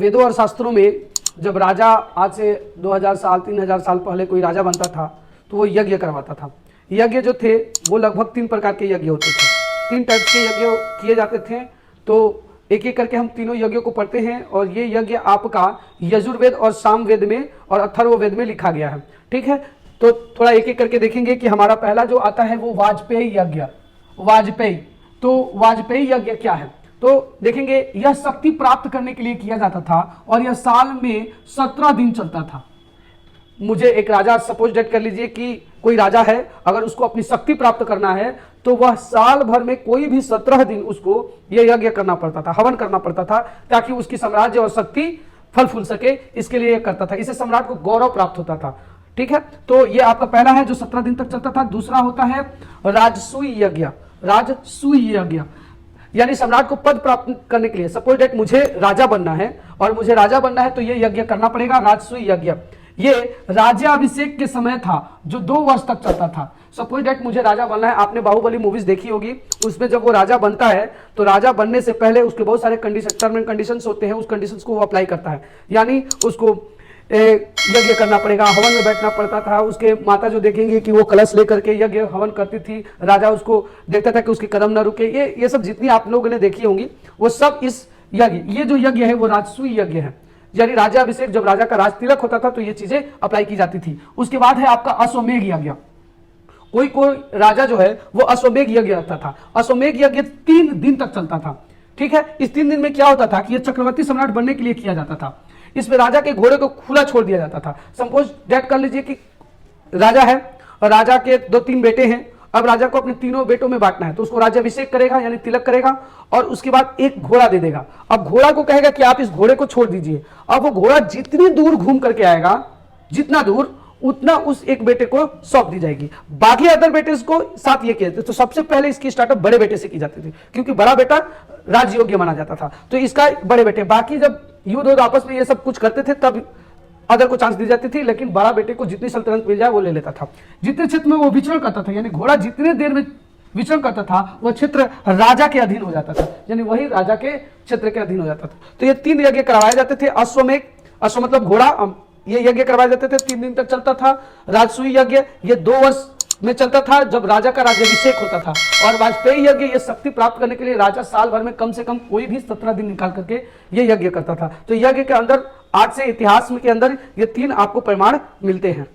वेदों और शास्त्रों में जब राजा आज से 2000 साल 3000 साल पहले कोई राजा बनता था तो वो यज्ञ करवाता था। यज्ञ जो थे वो लगभग 3 प्रकार के यज्ञ होते थे, 3 टाइप के यज्ञ किए जाते थे। तो एक एक करके हम तीनों यज्ञों को पढ़ते हैं और ये यज्ञ आपका यजुर्वेद और सामवेद में और अथर्ववेद में लिखा गया है। ठीक है, तो थोड़ा एक एक करके देखेंगे कि हमारा पहला जो आता है वो वाजपेयी यज्ञ। वाजपेयी, तो वाजपेयी यज्ञ क्या है तो देखेंगे, यह शक्ति प्राप्त करने के लिए किया जाता था और यह साल में 17 दिन चलता था। मुझे एक राजा, सपोज डेट कर लीजिए कि कोई राजा है, अगर उसको अपनी शक्ति प्राप्त करना है तो वह साल भर में कोई भी 17 दिन उसको यह यज्ञ करना पड़ता था, हवन करना पड़ता था, ताकि उसकी साम्राज्य और शक्ति फल फूल सके, इसके लिए करता था। इससे सम्राट को गौरव प्राप्त होता था। ठीक है, तो ये आपका पहला है जो 17 दिन तक चलता था। दूसरा होता है राजसूय यज्ञ। राजसूय यज्ञ यानी सम्राट को पद प्राप्त करने के लिए, सपोज डेट मुझे राजा बनना है और मुझे राजा बनना है तो ये यज्ञ करना पड़ेगा, राजसूय यज्ञ। ये राज्याभिषेक के समय था जो 2 वर्ष तक चलता था। सपोज डेट मुझे राजा बनना है, आपने बाहुबली मूवीज देखी होगी, उसमें जब वो राजा बनता है तो राजा बनने से पहले उसके बहुत सारे टर्म एंड कंडीशंस होते हैं, उस कंडीशंस को वो अप्लाई करता है। यानी उसको यज्ञ करना पड़ेगा, हवन में बैठना पड़ता था। उसके माता जो देखेंगे कि वो कलश लेकर के यज्ञ हवन करती थी, राजा उसको देखता था कि उसके कदम न रुके। ये सब जितनी आप लोगों ने देखी होंगी वो सब इस यज्ञ, ये जो यज्ञ है वो राजसूय यज्ञ है। यानी राज्याभिषेक, जब राजा का राज तिलक होता था तो ये चीजें अप्लाई की जाती थी। उसके बाद है आपका अश्वमेघ यज्ञ। कोई राजा जो है वो अश्वमेघ यज्ञ रखता था। अश्वमेघ यज्ञ 3 दिन तक चलता था। ठीक है, इस 3 दिन में क्या होता था कि ये चक्रवर्ती सम्राट बनने के लिए किया जाता था। इसमें राजा के घोड़े को खुला छोड़ दिया जाता था। सपोज डेट कर लीजिए कि राजा है और राजा के 2-3 बेटे हैं। अब राजा को अपने तीनों बेटों में बांटना है तो उसको राज्याभिषेक करेगा यानी तिलक करेगा और उसके बाद एक घोड़ा दे देगा। अब घोड़ा को कहेगा कि आप इस घोड़े को छोड़ दीजिए। अब वो घोड़ा जितनी दूर घूम करके आएगा, जितना दूर, उतना उस एक बेटे को सौंप दी जाएगी। बाकी अदर बेटे को साथ ये किए थे। तो सबसे पहले इसकी स्टार्टअप बड़े बेटे से की जाती थी क्योंकि बड़ा बेटा राजयोग्य माना जाता था। तो इसका बड़े बेटे, बाकी जब युद्ध आपस में ये सब कुछ करते थे तब अदर को चांस दी जाती थी, लेकिन बड़ा बेटे को जितनी सल्तनत मिल जाए वो ले लेता था। जितने क्षेत्र में वो विचरण करता था, यानी घोड़ा जितने देर में विचरण करता था वह क्षेत्र राजा के अधीन हो जाता था, यानी वही राजा के क्षेत्र के अधीन हो जाता था। तो ये 3 यज्ञ करवाए जाते थे। अश्वमेघ, अश्व मतलब घोड़ा, ये यज्ञ करवाए जाते थे, 3 दिन तक चलता था। राजसूय यज्ञ ये 2 वर्ष में चलता था जब राजा का राज्याभिषेक होता था। और वाजपेयी यज्ञ ये शक्ति प्राप्त करने के लिए राजा साल भर में कम से कम कोई भी 17 दिन निकाल करके ये यज्ञ करता था। तो यज्ञ के अंदर आज से इतिहास के अंदर ये 3 आपको प्रमाण मिलते हैं।